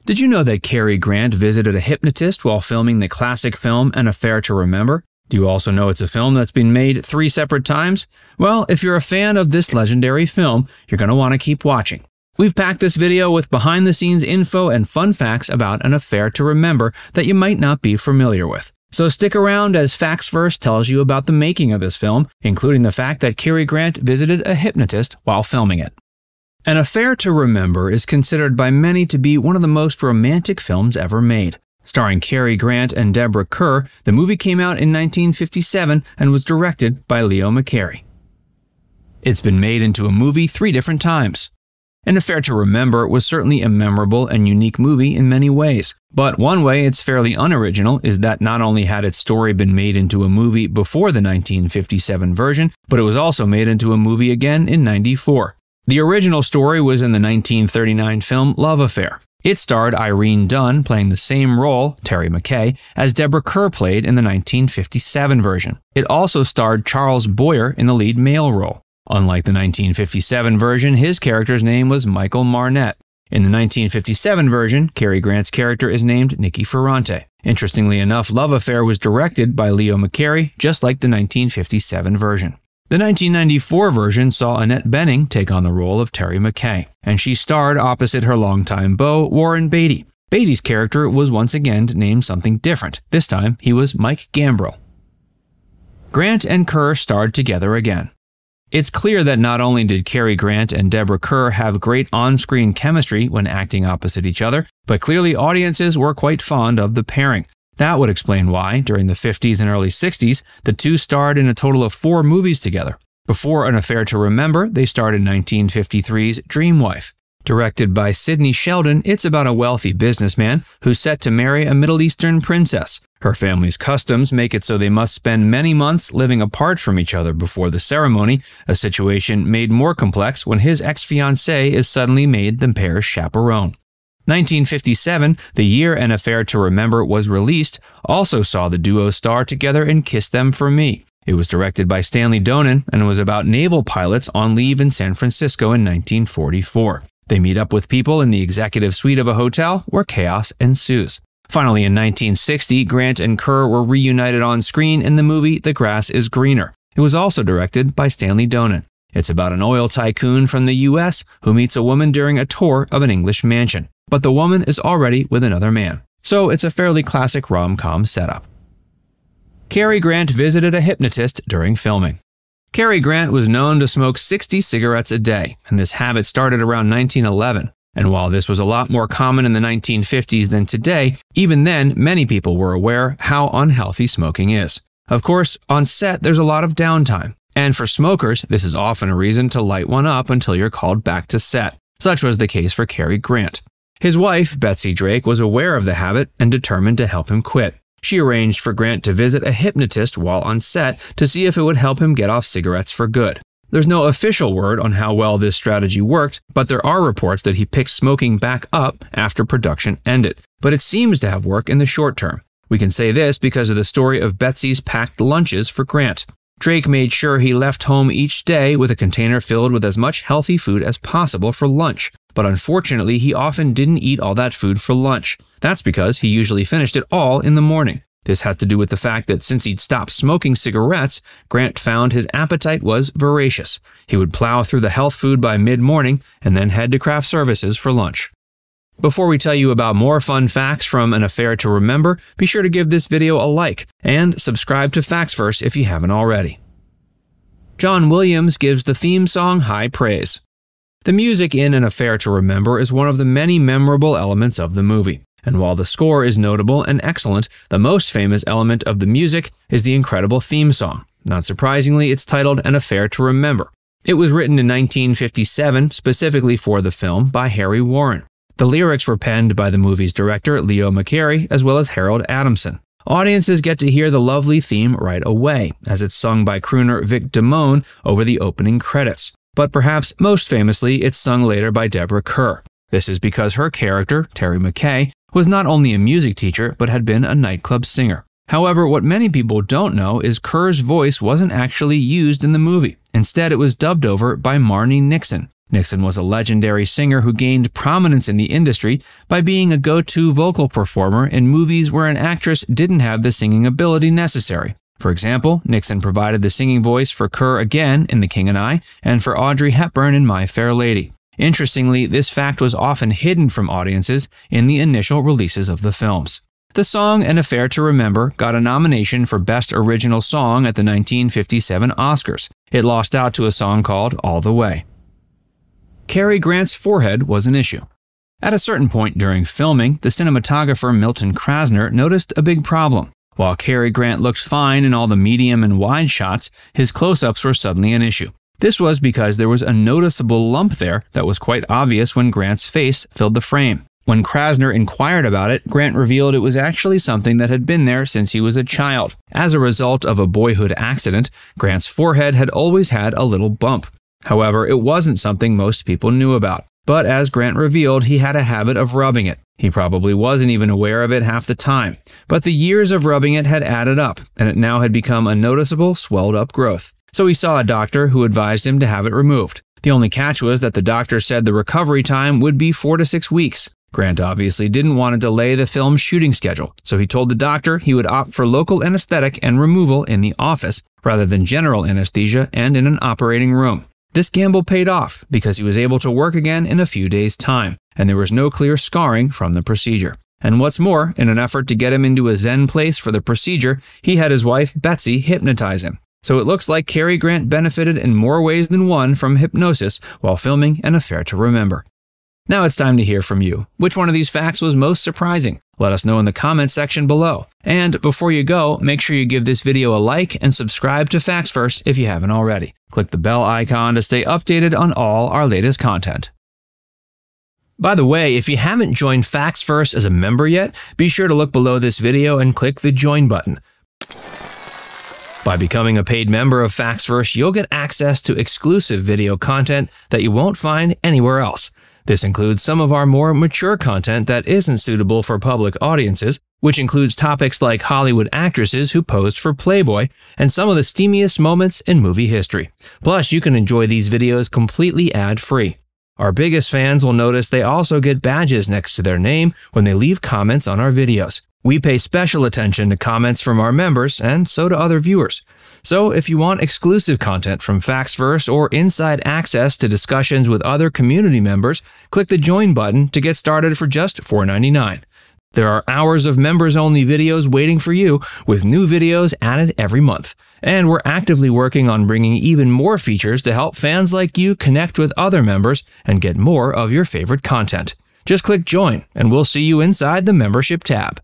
Did you know that Cary Grant visited a hypnotist while filming the classic film An Affair to Remember? Do you also know it's a film that's been made 3 separate times? Well, if you're a fan of this legendary film, you're going to want to keep watching. We've packed this video with behind-the-scenes info and fun facts about An Affair to Remember that you might not be familiar with. So stick around as Facts First tells you about the making of this film, including the fact that Cary Grant visited a hypnotist while filming it. An Affair to Remember is considered by many to be one of the most romantic films ever made. Starring Cary Grant and Deborah Kerr, the movie came out in 1957 and was directed by Leo McCarey. It's been made into a movie 3 different times. An Affair to Remember was certainly a memorable and unique movie in many ways, but one way it's fairly unoriginal is that not only had its story been made into a movie before the 1957 version, but it was also made into a movie again in '94. The original story was in the 1939 film Love Affair. It starred Irene Dunne playing the same role, Terry McKay, as Deborah Kerr played in the 1957 version. It also starred Charles Boyer in the lead male role. Unlike the 1957 version, his character's name was Michael Marnett. In the 1957 version, Cary Grant's character is named Nicky Ferrante. Interestingly enough, Love Affair was directed by Leo McCarey, just like the 1957 version. The 1994 version saw Annette Bening take on the role of Terry McKay, and she starred opposite her longtime beau, Warren Beatty. Beatty's character was once again named something different. This time, he was Mike Gambrill. Grant and Kerr starred together again. It's clear that not only did Cary Grant and Deborah Kerr have great on-screen chemistry when acting opposite each other, but clearly audiences were quite fond of the pairing. That would explain why, during the 50s and early 60s, the two starred in a total of 4 movies together. Before An Affair to Remember, they starred in 1953's Dream Wife. Directed by Sidney Sheldon, it's about a wealthy businessman who's set to marry a Middle Eastern princess. Her family's customs make it so they must spend many months living apart from each other before the ceremony, a situation made more complex when his ex-fiancée is suddenly made the pair's chaperone. 1957, the year An Affair to Remember was released, also saw the duo star together in Kiss Them For Me. It was directed by Stanley Donen and was about naval pilots on leave in San Francisco in 1944. They meet up with people in the executive suite of a hotel where chaos ensues. Finally, in 1960, Grant and Kerr were reunited on screen in the movie The Grass is Greener. It was also directed by Stanley Donen. It's about an oil tycoon from the U.S. who meets a woman during a tour of an English mansion. But the woman is already with another man. So it's a fairly classic rom-com setup. Cary Grant visited a hypnotist during filming. Cary Grant was known to smoke 60 cigarettes a day, and this habit started around 1911. And while this was a lot more common in the 1950s than today, even then many people were aware how unhealthy smoking is. Of course, on set there's a lot of downtime, and for smokers this is often a reason to light one up until you're called back to set. Such was the case for Cary Grant. His wife, Betsy Drake, was aware of the habit and determined to help him quit. She arranged for Grant to visit a hypnotist while on set to see if it would help him get off cigarettes for good. There's no official word on how well this strategy worked, but there are reports that he picked smoking back up after production ended. But it seems to have worked in the short term. We can say this because of the story of Betsy's packed lunches for Grant. Drake made sure he left home each day with a container filled with as much healthy food as possible for lunch. But unfortunately, he often didn't eat all that food for lunch. That's because he usually finished it all in the morning. This had to do with the fact that since he'd stopped smoking cigarettes, Grant found his appetite was voracious. He would plow through the health food by mid-morning and then head to craft services for lunch. Before we tell you about more fun facts from An Affair to Remember, be sure to give this video a like and subscribe to Facts First if you haven't already. John Williams gives the theme song high praise. The music in An Affair to Remember is one of the many memorable elements of the movie. And while the score is notable and excellent, the most famous element of the music is the incredible theme song. Not surprisingly, it's titled An Affair to Remember. It was written in 1957 specifically for the film by Harry Warren. The lyrics were penned by the movie's director Leo McCarey as well as Harold Adamson. Audiences get to hear the lovely theme right away, as it's sung by crooner Vic Damone over the opening credits. But perhaps most famously, it's sung later by Deborah Kerr. This is because her character, Terry McKay, was not only a music teacher but had been a nightclub singer. However, what many people don't know is Kerr's voice wasn't actually used in the movie. Instead, it was dubbed over by Marnie Nixon. Nixon was a legendary singer who gained prominence in the industry by being a go-to vocal performer in movies where an actress didn't have the singing ability necessary. For example, Nixon provided the singing voice for Kerr again in The King and I, and for Audrey Hepburn in My Fair Lady. Interestingly, this fact was often hidden from audiences in the initial releases of the films. The song An Affair to Remember got a nomination for Best Original Song at the 1957 Oscars. It lost out to a song called All the Way. Cary Grant's forehead was an issue. At a certain point during filming, the cinematographer Milton Krasner noticed a big problem. While Cary Grant looked fine in all the medium and wide shots, his close-ups were suddenly an issue. This was because there was a noticeable lump there that was quite obvious when Grant's face filled the frame. When Krasner inquired about it, Grant revealed it was actually something that had been there since he was a child. As a result of a boyhood accident, Grant's forehead had always had a little bump. However, it wasn't something most people knew about. But as Grant revealed, he had a habit of rubbing it. He probably wasn't even aware of it half the time. But the years of rubbing it had added up, and it now had become a noticeable, swelled-up growth. So he saw a doctor who advised him to have it removed. The only catch was that the doctor said the recovery time would be 4 to 6 weeks. Grant obviously didn't want to delay the film's shooting schedule, so he told the doctor he would opt for local anesthetic and removal in the office, rather than general anesthesia and in an operating room. This gamble paid off because he was able to work again in a few days' time, and there was no clear scarring from the procedure. And what's more, in an effort to get him into a zen place for the procedure, he had his wife Betsy hypnotize him. So it looks like Cary Grant benefited in more ways than one from hypnosis while filming An Affair to Remember. Now it's time to hear from you. Which one of these facts was most surprising? Let us know in the comment section below. And before you go, make sure you give this video a like and subscribe to Facts First if you haven't already. Click the bell icon to stay updated on all our latest content. By the way, if you haven't joined Facts First as a member yet, be sure to look below this video and click the Join button. By becoming a paid member of Facts First, you'll get access to exclusive video content that you won't find anywhere else. This includes some of our more mature content that isn't suitable for public audiences, which includes topics like Hollywood actresses who posed for Playboy and some of the steamiest moments in movie history. Plus, you can enjoy these videos completely ad-free. Our biggest fans will notice they also get badges next to their name when they leave comments on our videos. We pay special attention to comments from our members and so do other viewers. So if you want exclusive content from Facts First or inside access to discussions with other community members, click the Join button to get started for just $4.99. There are hours of members-only videos waiting for you, with new videos added every month. And we're actively working on bringing even more features to help fans like you connect with other members and get more of your favorite content. Just click Join, and we'll see you inside the membership tab.